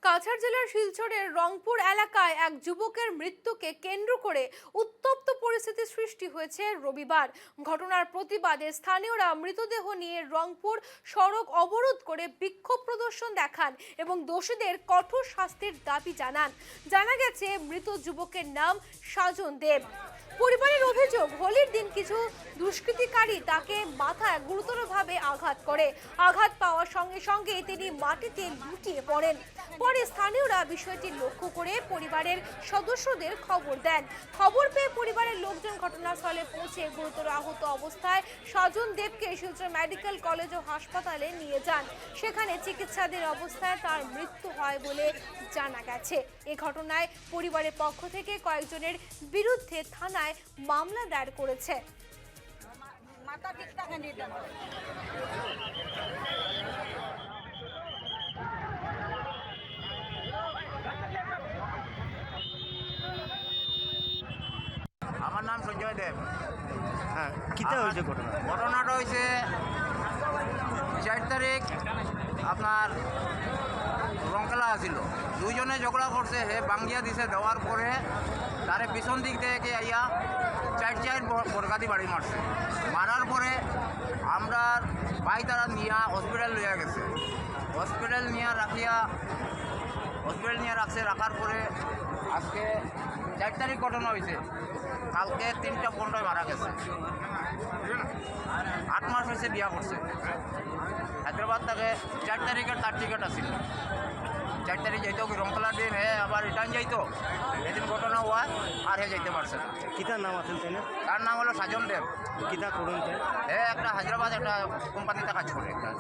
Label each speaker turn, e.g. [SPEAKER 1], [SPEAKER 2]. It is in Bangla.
[SPEAKER 1] কাছাড় জেলার শিলচরের রংপুর এলাকায় এক যুবকের মৃত্যুকে কেন্দ্র করে উত্তপ্ত পরিস্থিতি সৃষ্টি হয়েছে রবিবার। ঘটনার প্রতিবাদে স্থানীয়রা মৃতদেহ নিয়ে রংপুর সড়ক অবরোধ করে বিক্ষোভ প্রদর্শন দেখান এবং দোষীদের কঠোর শাস্তির দাবি জানান। জানা গেছে, মৃত যুবকের নাম সাজন দেব। পরিবারের অভিযোগ, হোলির দিন কিছু দুষ্কৃতিকারী তাকে মাথায় গুরুতরভাবে আঘাত করে। আঘাত পাওয়ার সঙ্গে সঙ্গে তিনি মাটিতে লুটিয়ে পড়েন। পরে স্থানীয়রা বিষয়টি লক্ষ্য করে পরিবারের সদস্যদের খবর দেন। খবর পেয়ে পরিবারের লোকজন ঘটনাস্থলে পৌঁছে গুরুতর আহত অবস্থায় সাজন দেবকে শিলচর মেডিকেল কলেজ ও হাসপাতালে নিয়ে যান। সেখানে চিকিৎসাধীন অবস্থায় তার মৃত্যু হয় বলে জানা গেছে। এ ঘটনায় পরিবারের পক্ষ থেকে কয়েকজনের বিরুদ্ধে থানায় মামলা দায়ের করেছে।
[SPEAKER 2] আমার নাম সঞ্জয় দেব।
[SPEAKER 3] হ্যাঁ, কিতা হয়েছে
[SPEAKER 2] ঘটনাটা হয়েছে 4 তারিখ আপনার রংকেলা আসিল, দুইজনে ঝগড়া করছে, হে বাঙ্গিয়া দিছে, দেওয়ার পরে তারে পিছন দিক থেকে আইয়া চার বরগাদি বাড়ি মারছে। মারার পরে আমরা ভাই তারা নিয়া হসপিটাল লইয়া গেছে। হসপিটাল নিয়ে রাখার পরে আজকে 4 তারিখ ঘটনা হয়েছে, কালকে 3টা 15টায় মারা গেছে। 8 মাস হয়েছে বিয়া করছে। হায়দ্রাবাদ থেকে 4 তারিখের তার টিকিট আসিল। 4 তারিখ যাইতো রংকলার দিন, হে আবার রিটার্ন যাইতো। এদিন ঘটনা হওয়া আর হে যাইতে পারছে না।
[SPEAKER 3] কিতার নাম আছে
[SPEAKER 2] তার নাম হলো সাজন দেব।
[SPEAKER 3] কিতা করুন
[SPEAKER 2] হে একটা হায়দ্রাবাদ একটা কোম্পানিতে কাজ করে একটা।